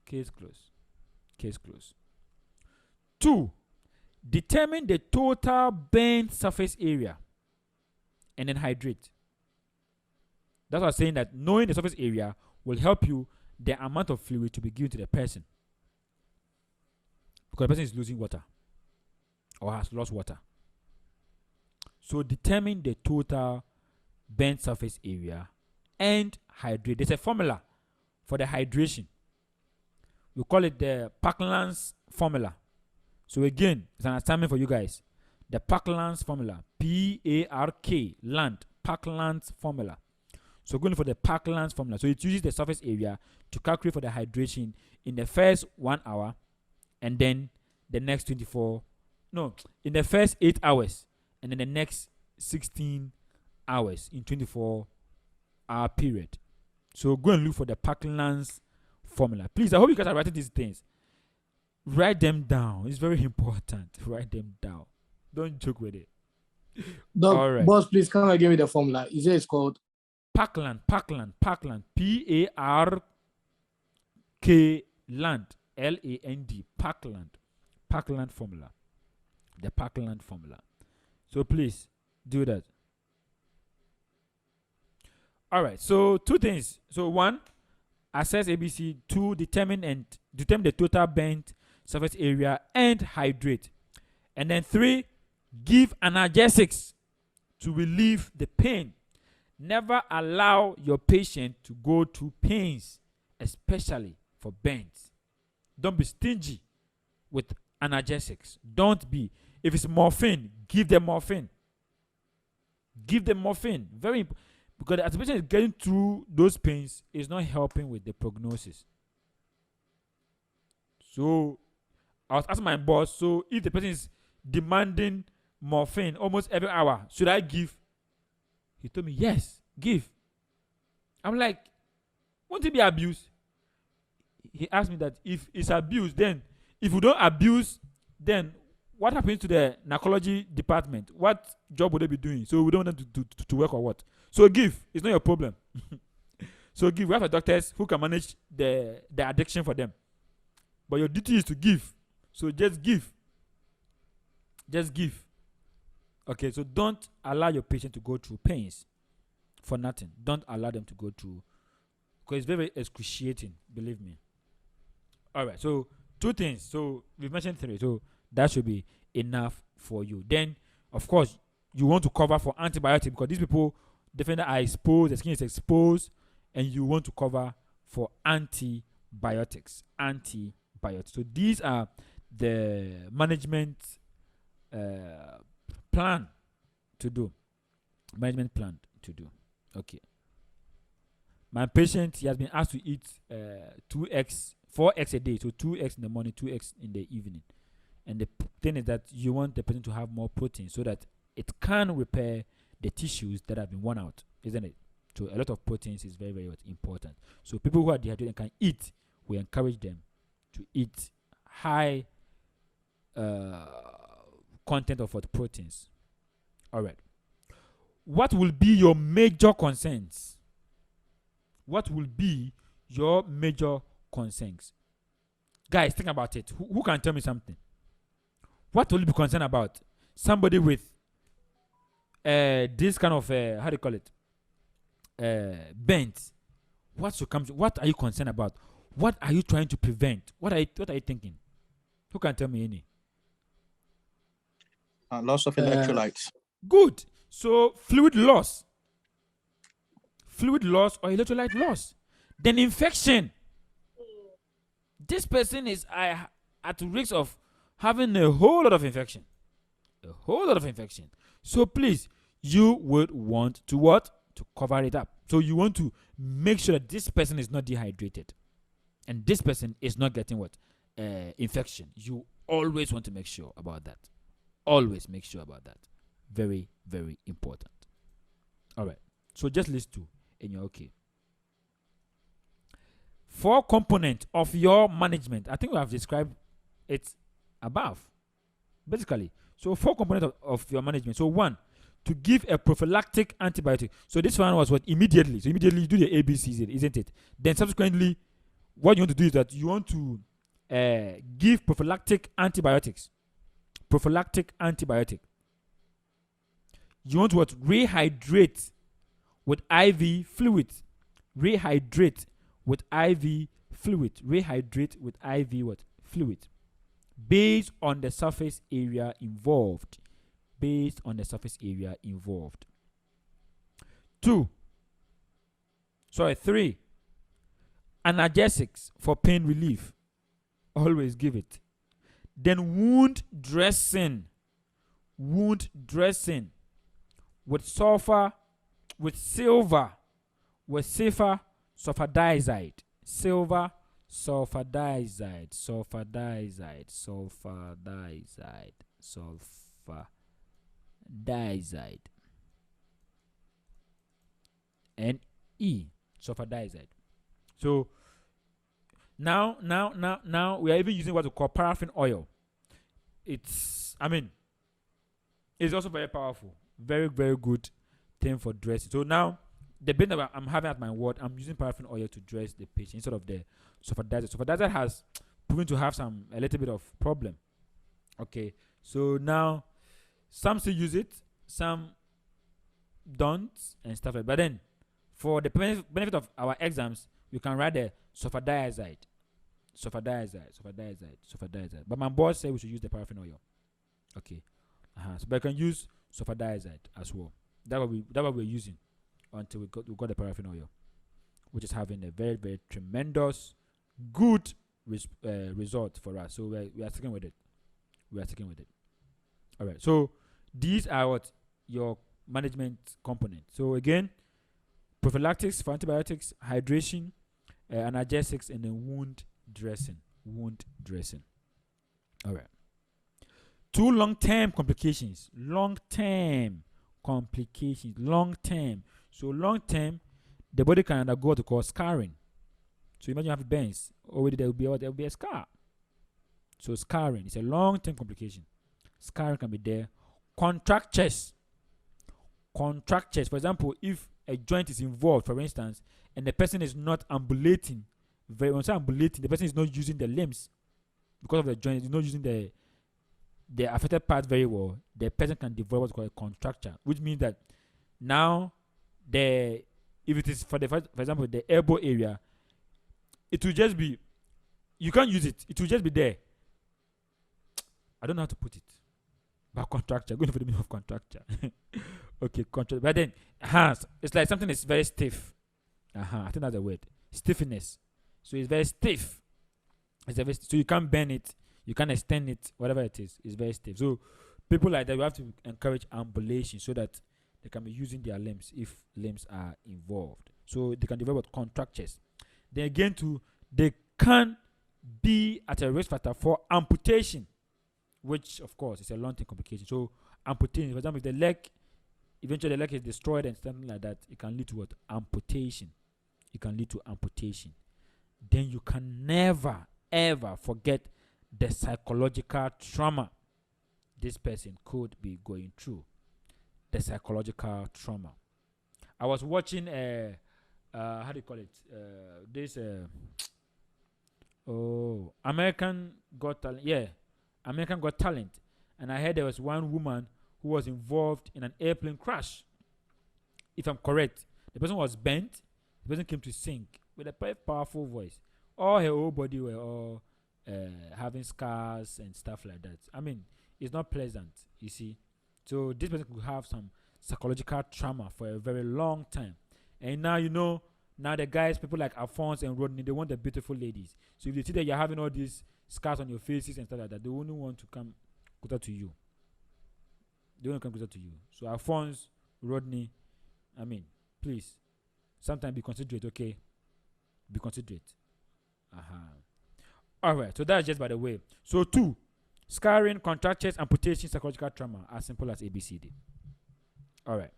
Case closed. Case closed. 2, determine the total burn surface area and then hydrate. That's why I'm saying that knowing the surface area will help you the amount of fluid to be given to the person. Because the person is losing water or has lost water. So determine the total burn surface area and hydrate. There's a formula for the hydration. We call it the Parkland's formula. So again, it's an assignment for you guys. The Parkland's formula. P-A-R-K, land. Parkland's formula. So going for the Parkland's formula. So it uses the surface area to calculate for the hydration in the first 1 hour and then the next in the first 8 hours and then the next 16 hours in 24-hour period. So go and look for the Parkland's formula. Please, I hope you guys are writing these things. Write them down. It's very important. Write them down. Don't joke with it.
All right. Boss, please come and give me the formula. Is it called
Parkland. P-A-R-K land. L-A-N-D. Parkland formula. The Parkland formula. So please do that. All right. So 2 things. So 1, assess ABC. 2, determine the total burnt surface area and hydrate. And then 3, give analgesics to relieve the pain. Never allow your patient to go through pains, especially for burns. Don't be stingy with analgesics. Don't be. If it's morphine, give them morphine. Give them morphine. Very important. Because as the patient is getting through those pains, it's not helping with the prognosis. So I was asking my boss, so if the person is demanding morphine almost every hour, should I give? He told me, yes, give. I'm like, won't it be abuse? He asked me that if it's abuse, then if you don't abuse, then what happens to the narcology department? What job would they be doing? So we don't want them to work or what? So give. It's not your problem. So give. We have doctors who can manage the addiction for them. But your duty is to give. So just give. Just give. Okay, so don't allow your patient to go through pains for nothing. Don't allow them to go through, because it's very, very excruciating, believe me. All right, so 2 things. So we've mentioned 3. So that should be enough for you. Then, of course, you want to cover for antibiotics, because these people definitely are exposed, the skin is exposed, and you want to cover for antibiotics. So these are the management plan to do. Management plan to do. Okay. My patient, he has been asked to eat 4 eggs a day. So 2 eggs in the morning, 2 eggs in the evening. And the thing is that you want the person to have more protein so that it can repair the tissues that have been worn out, isn't it? So a lot of proteins is very, very important. So people who are dehydrated and can eat, we encourage them to eat high content of what proteins. All right. What will be your major concerns? What will be your major concerns? Guys, think about it. Who can tell me something? What will you be concerned about? Somebody with this kind of how do you call it? Bent. What are you concerned about? What are you trying to prevent? What are you thinking? Who can tell me any?
Loss of electrolytes.
Good. So fluid loss or electrolyte loss. Then infection. This person is at risk of having a whole lot of infection. So please, you would want to what? To cover it up. So you want to make sure that this person is not dehydrated. And this person is not getting what? Infection. You always want to make sure about that. Always make sure about that. Very, very important. All right. So just list 2 and you're okay. 4 components of your management. I think we have described it above. Basically. So 4 components of your management. So 1, to give a prophylactic antibiotic. So this one was what? Immediately. So immediately you do the ABCs, isn't it? Then subsequently, what you want to do is that you want to give prophylactic antibiotics. Prophylactic antibiotic. You want to what? Rehydrate with IV fluid. Rehydrate with IV fluid. Rehydrate with IV what? Fluid. Based on the surface area involved. Based on the surface area involved. 3. Analgesics for pain relief. Always give it. Then wound dressing. Wound dressing with silver sulfadiazide. Silver sulfadiazide. And sulfadiazide. So now we are even using what we call paraffin oil. It's also very powerful. Very, very good thing for dressing. So now the bit that I'm having at my ward, I'm using paraffin oil to dress the patient instead of the sulfadiazide. Sulfadiazide has proven to have a little bit of problem. Okay, so now some still use it, some don't, and stuff like that. But then for the benefit of our exams, you can write the sulfadiazide. But my boss said we should use the paraffin oil. Okay. So but I can use sulfadiazide as well. That's what we're using until we got the paraffin oil, which is having a very, very tremendous good result for us. So we are sticking with it. All right. So these are what your management components. So again, prophylactics for antibiotics, hydration, analgesics, and then wound dressing. All right. 2 long-term complications. So long-term, the body can undergo what we call scarring. So imagine you have burns. Already there will be a scar. So scarring is a long-term complication. Scarring can be there. Contractures. For example, if a joint is involved, for instance, and the person is not ambulating, when I say ambulating, the person is not using the limbs because of the joint, is not using the affected part very well, the person can develop what's called a contracture, which means that now if it is for example the elbow area, it will just be, you can't use it. It will just be there. I don't know how to put it. But contracture, going for the meaning of contracture. Okay, contracture. But then it's like something is very stiff. I think that's the word. Stiffness. So it's very stiff. So you can't bend it. You can extend it, whatever it is. It's very stiff. So people like that, we have to encourage ambulation so that they can be using their limbs if limbs are involved. So they can develop contractures. Then again, they can be at a risk factor for amputation, which of course is a long-term complication. So amputation, for example, if the leg, eventually the leg is destroyed and something like that, it can lead to what? Amputation. It can lead to amputation. Then you can never ever forget the psychological trauma this person could be going through. The psychological trauma. I was watching how do you call it? This American Got Talent. Yeah, American Got Talent. And I heard there was one woman who was involved in an airplane crash. If I'm correct, the person was bent. The person came to sing with a very powerful voice. All her whole body were all having scars and stuff like that. I mean, it's not pleasant, you see. So this person could have some psychological trauma for a very long time. And now, now the guys, people like Alphonse and Rodney, they want the beautiful ladies. So if they see that you're having all these scars on your faces and stuff like that, they won't want to come closer to you. They want to come closer to you. So Alphonse, Rodney, I mean, please, sometimes be considerate, okay? Be considerate. Alright, so that's just by the way. So 2, scarring, contractures, amputation, psychological trauma, as simple as ABCD. Alright.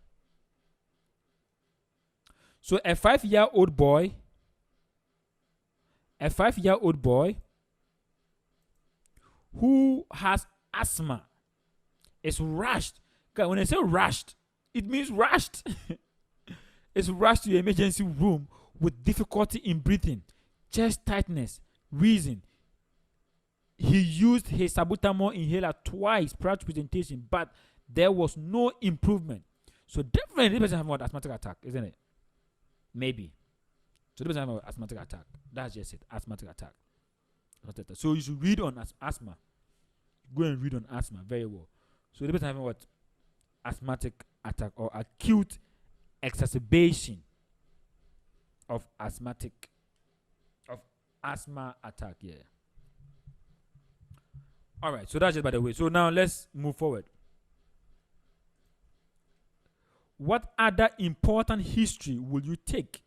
So a 5-year-old boy who has asthma is rushed. Okay, when I say rushed, it means rushed. It's rushed to the emergency room with difficulty in breathing, chest tightness, wheezing. He used his salbutamol inhaler twice prior to presentation, but there was no improvement. So definitely this person has an asthmatic attack, isn't it? Maybe. So this person has an asthmatic attack. That's just it. Asthmatic attack. So you should read on asthma. Go and read on asthma very well. So the person having what? Asthmatic attack or acute exacerbation of asthma attack. Yeah. All right. So that's just by the way. So now let's move forward. What other important history will you take?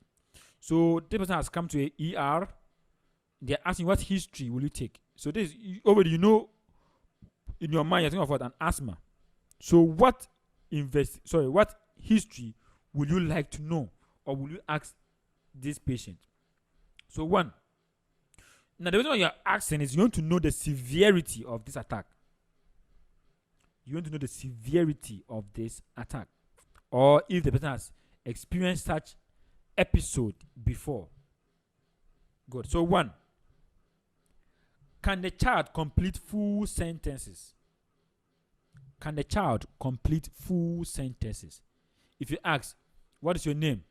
So this person has come to a ER. They're asking what history will you take? So this already in your mind you're thinking of what? An asthma. So what history would you like to know, or will you ask this patient? So 1. Now the reason why you're asking is you want to know the severity of this attack. You want to know the severity of this attack, or if the person has experienced such episode before. Good. So 1. Can the child complete full sentences? Can the child complete full sentences? If you ask, what is your name?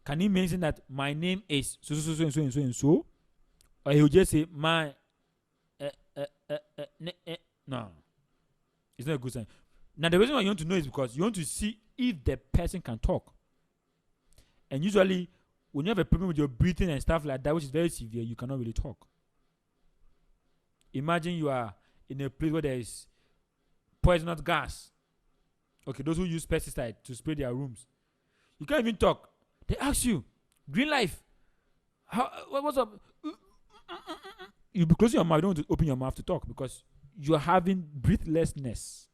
Can he mention that my name is so and so? Or he will just say my no. It's not a good sign. Now the reason why you want to know is because you want to see if the person can talk. And usually when you have a problem with your breathing and stuff like that, which is very severe, you cannot really talk. Imagine you are in a place where there is poisonous gas. Okay, those who use pesticide to spray their rooms. You can't even talk. They ask you, green life. What's up? You be closing your mouth. You don't want to open your mouth to talk because you are having breathlessness.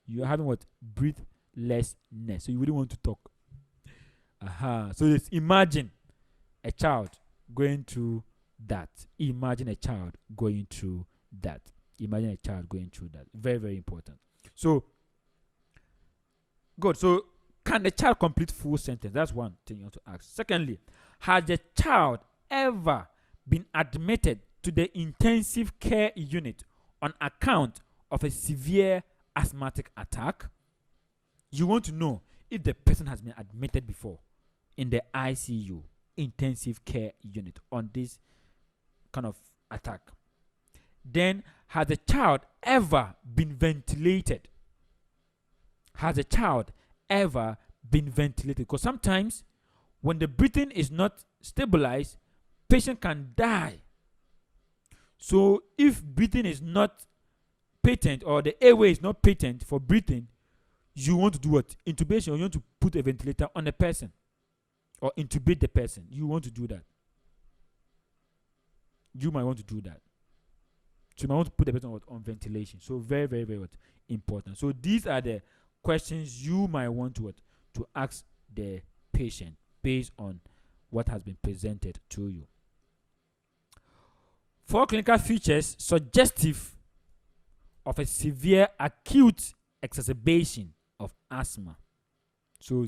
You are having what? Breathlessness. So you really want to talk. So let's imagine a child going through that. Imagine a child going through that. Imagine a child going through that. Very, very important. So, good. So, can the child complete full sentence? That's one thing you want to ask. Secondly, has the child ever been admitted to the intensive care unit on account of a severe asthmatic attack? You want to know if the person has been admitted before in the ICU, intensive care unit, on this kind of attack. Then, has the child ever been ventilated? Has the child ever been ventilated? Because sometimes when the breathing is not stabilized, patient can die. So if breathing is not patent, or the airway is not patent for breathing, you want to do what? Intubation, or you want to put a ventilator on the person or intubate the person. You want to do that. You might want to do that. So you might want to put the person on ventilation. So very, very, very important. So these are the questions you might want to ask the patient based on what has been presented to you. 4 clinical features suggestive of a severe acute exacerbation of asthma. So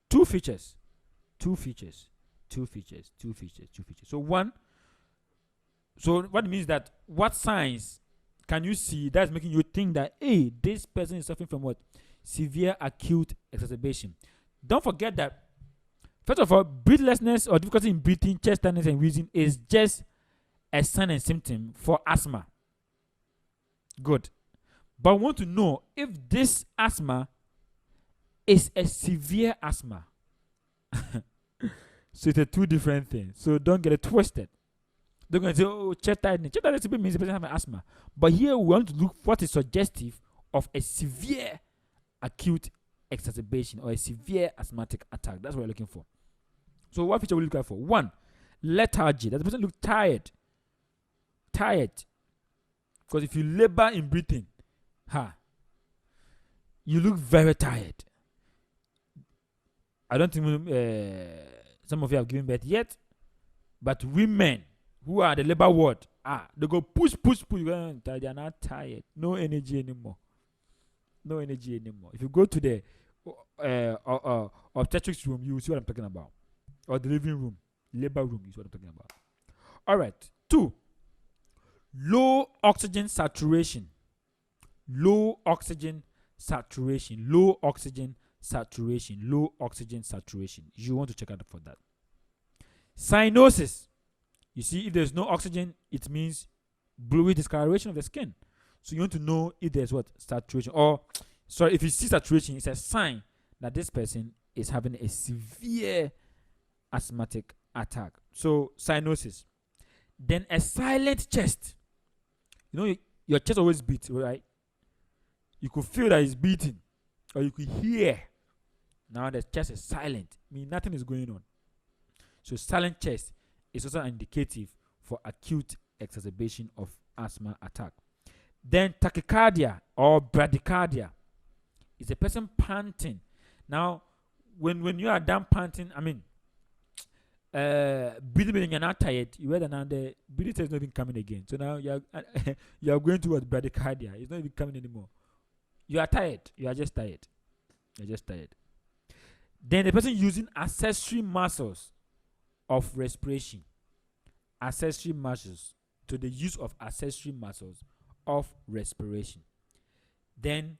2 features. So one, so what means that what signs can you see that's making you think that, hey, this person is suffering from what? Severe acute exacerbation. Don't forget that, first of all, breathlessness or difficulty in breathing, chest tightness and wheezing is just a sign and symptom for asthma. Good. But we want to know if this asthma is a severe asthma. So it's a 2 different things. So don't get it twisted. They're going to say, oh, chest tightness. Chest tightness means the person having asthma. But here we want to look what is suggestive of a severe acute exacerbation or a severe asthmatic attack. That's what we're looking for. So what feature we look at for? 1, lethargy. Does the person look tired? Because if you labor in breathing, you look very tired. I don't think some of you have given birth yet, but women who are the labor ward, they go push. They are not tired. No energy anymore. If you go to the obstetrics room, you will see what I'm talking about. Or the living room, labor room is what I'm talking about. All right. 2, low oxygen saturation. You want to check out for that. Cyanosis. You see, if there's no oxygen, it means bluish discoloration of the skin. So you want to know if there's what? Saturation. Or, sorry, if you see saturation, it's a sign that this person is having a severe asthmatic attack. So, cyanosis. Then a silent chest. You know, your chest always beats, right? You could feel that it's beating, or you could hear. Now the chest is silent, meaning nothing is going on. So silent chest is also indicative for acute exacerbation of asthma attack. Then tachycardia or bradycardia is a person panting. Now, when you are done panting, breathing when you're not tired, you read now the breathing is not even coming again. So now you are going towards bradycardia. It's not even coming anymore. You are tired. You are just tired. Then the person using accessory muscles of respiration. To the use of accessory muscles of respiration. Then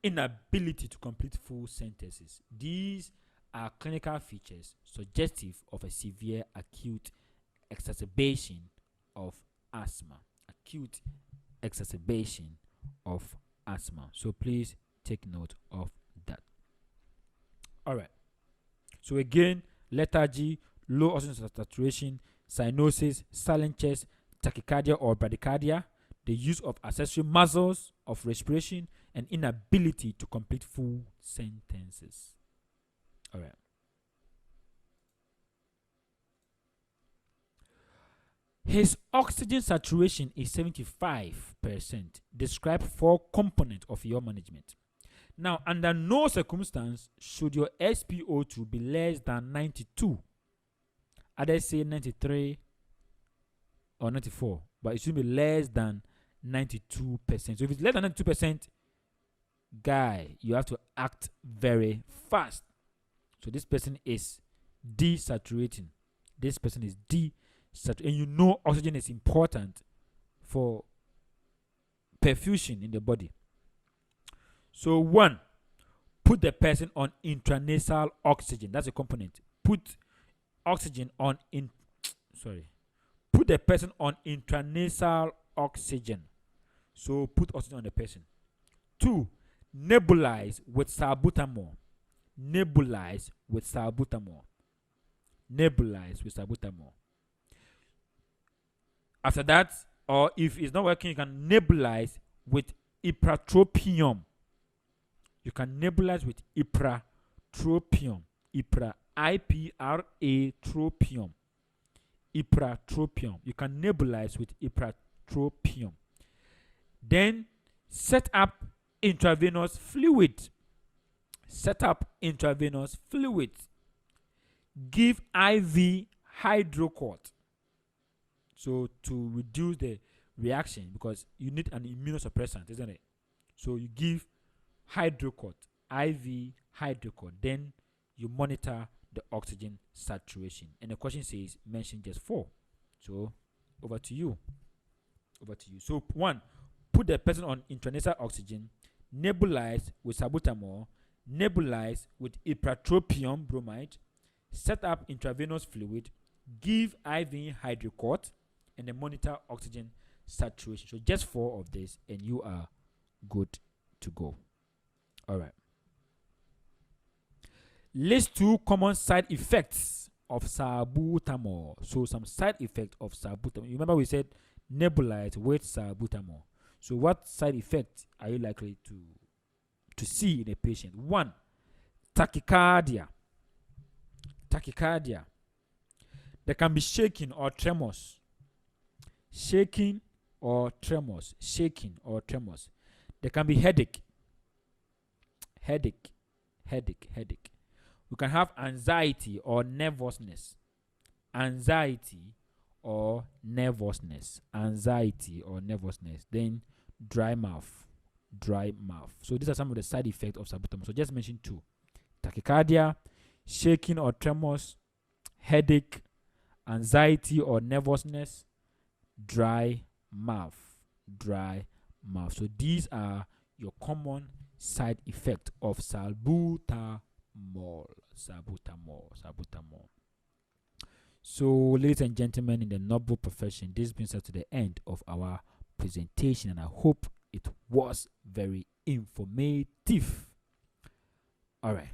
inability to complete full sentences. These are clinical features suggestive of a severe acute exacerbation of asthma. So please take note of that. All right. So again, lethargy, low oxygen saturation, cyanosis, silent chest, tachycardia or bradycardia, the use of accessory muscles of respiration, and inability to complete full sentences. All right. His oxygen saturation is 75%. Describe 4 components of your management. Now, under no circumstance should your SpO2 be less than 92. Others say 93 or 94, but it should be less than 92%. So if it's less than 92%, guy, you have to act very fast. So this person is desaturating. And you know oxygen is important for perfusion in the body. So 1, put the person on intranasal oxygen. That's a component. Put the person on intranasal oxygen. So put oxygen on the person. 2, nebulize with salbutamol. After that, or if it's not working, you can nebulize with ipratropium. You can nebulize with ipratropium. Ipratropium. Ipratropium. You can nebulize with ipratropium. Then set up intravenous fluid. Set up intravenous fluid. Give IV hydrocort. So to reduce the reaction, because you need an immunosuppressant, isn't it? So you give hydrocort, IV hydrocort. Then you monitor the oxygen saturation. And the question says mention just 4. So over to you. So 1, put the person on intranasal oxygen, nebulize with salbutamol, nebulize with ipratropium bromide, set up intravenous fluid, give IV hydrocort, and then monitor oxygen saturation. So just 4 of this, and you are good to go. All right. List 2 common side effects of salbutamol. So some side effect of salbutamol. You remember we said nebulize with salbutamol. So what side effect are you likely to see in a patient? 1, tachycardia. Tachycardia. There can be shaking or tremors. Shaking or tremors. There can be headache. We can have anxiety or nervousness. Then dry mouth. So these are some of the side effects of salbutamol. So just mention 2: tachycardia, shaking or tremors, headache, anxiety or nervousness, dry mouth. So these are your common side effect of salbutamol. So, ladies and gentlemen, in the noble profession, this brings us to the end of our presentation, and I hope it was very informative. All right.